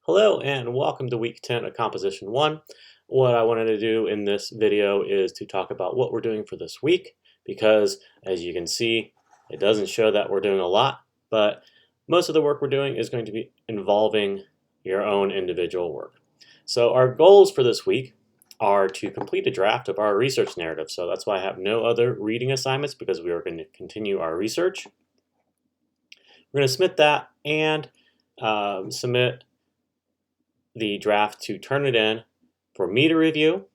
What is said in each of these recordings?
Hello and welcome to week 10 of Composition 1. What I wanted to do in this video is to talk about what we're doing for this week because as you can see, it doesn't show that we're doing a lot, but most of the work we're doing is going to be involving your own individual work. So our goals for this week are to complete a draft of our research narrative. So that's why I have no other reading assignments because we are going to continue our research. We're going to submit that and submit the draft to Turnitin for me to review.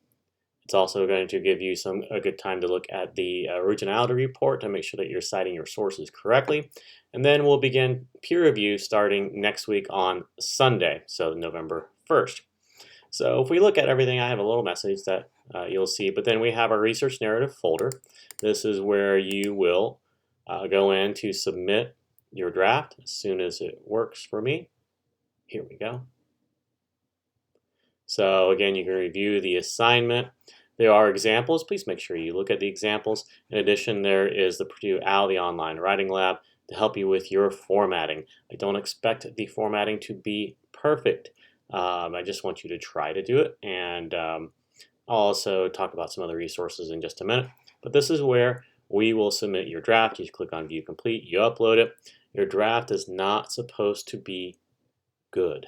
It's also going to give you a good time to look at the originality report to make sure that you're citing your sources correctly. And then we'll begin peer review starting next week on Sunday, so November 1st. So if we look at everything, I have a little message that you'll see, but then we have our research narrative folder. This is where you will go in to submit your draft as soon as it works for me. Here we go. So again, you can review the assignment. There are examples. Please make sure you look at the examples. In addition, there is the Purdue OWL, the online writing lab, to help you with your formatting. I don't expect the formatting to be perfect. I just want you to try to do it. And I'll also talk about some other resources in just a minute. But this is where we will submit your draft. You click on View Complete, you upload it. Your draft is not supposed to be good.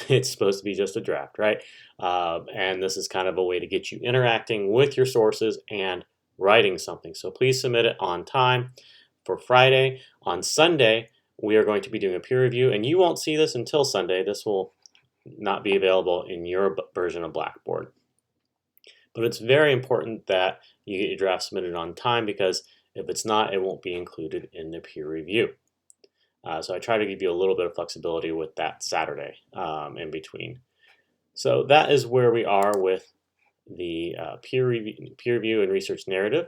It's supposed to be just a draft, right? And this is kind of a way to get you interacting with your sources and writing something. So please submit it on time for Friday. On Sunday, we are going to be doing a peer review, and you won't see this until Sunday. This will not be available in your version of Blackboard. But it's very important that you get your draft submitted on time because if it's not, it won't be included in the peer review. So I try to give you a little bit of flexibility with that Saturday in between. So that is where we are with the peer review and research narrative.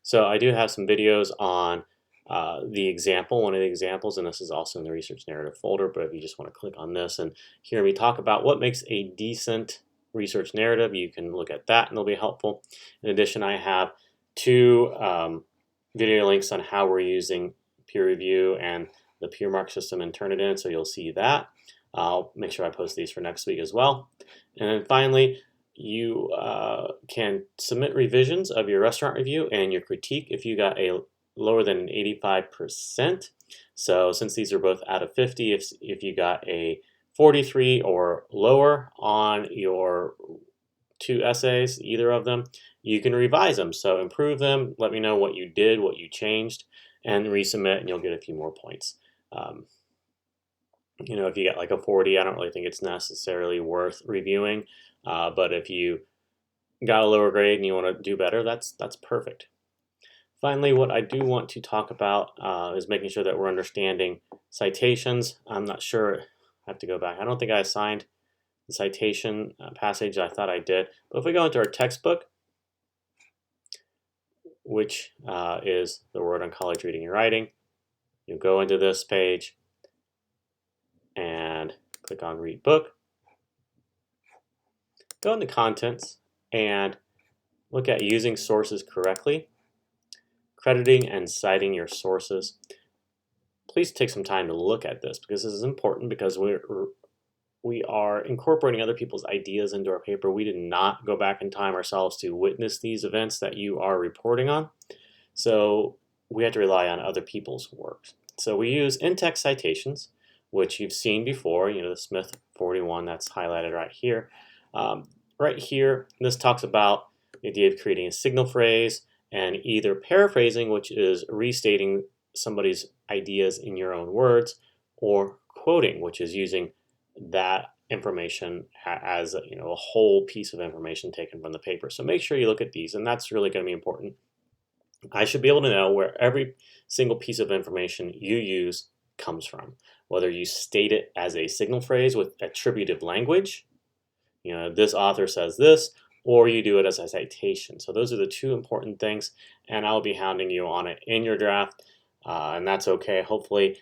So I do have some videos on the example, one of the examples, and this is also in the research narrative folder, but if you just want to click on this and hear me talk about what makes a decent research narrative, you can look at that and it'll be helpful. In addition, I have two video links on how we're using peer review and the PeerMark system and Turnitin, so you'll see that. I'll make sure I post these for next week as well. And then finally, you can submit revisions of your restaurant review and your critique if you got a lower than an 85%. So since these are both out of 50, if you got a 43 or lower on your two essays, either of them, you can revise them. So improve them, let me know what you did, what you changed, and resubmit, and you'll get a few more points. If you get like a 40, I don't really think it's necessarily worth reviewing. But if you got a lower grade and you want to do better, that's perfect. Finally, what I do want to talk about is making sure that we're understanding citations. I'm not sure. I have to go back. I don't think I assigned the citation passage. I thought I did. But if we go into our textbook, which is the Word on College Reading and Writing, you go into this page and click on Read Book. Go into Contents and look at using sources correctly, crediting and citing your sources. Please take some time to look at this because this is important because we are incorporating other people's ideas into our paper. We did not go back in time ourselves to witness these events that you are reporting on. So we have to rely on other people's work. So we use in-text citations, which you've seen before, the Smith 41 that's highlighted right here. Right here, this talks about the idea of creating a signal phrase and either paraphrasing, which is restating somebody's ideas in your own words, or quoting, which is using that information as a whole piece of information taken from the paper. So make sure you look at these, and that's really going to be important. I should be able to know where every single piece of information you use comes from, whether you state it as a signal phrase with attributive language, this author says this, or you do it as a citation. So those are the two important things, and I'll be hounding you on it in your draft, and that's okay. Hopefully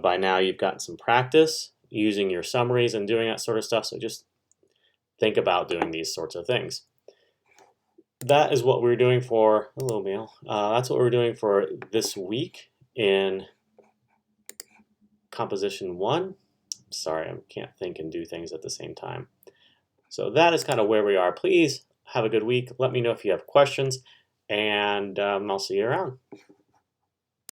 by now you've gotten some practice using your summaries and doing that sort of stuff, so just think about doing these sorts of things. That is what we're doing for, hello Mail, that's what we're doing for this week in Composition 1. Sorry, I can't think and do things at the same time. So that is kind of where we are. Please have a good week. Let me know if you have questions, and I'll see you around.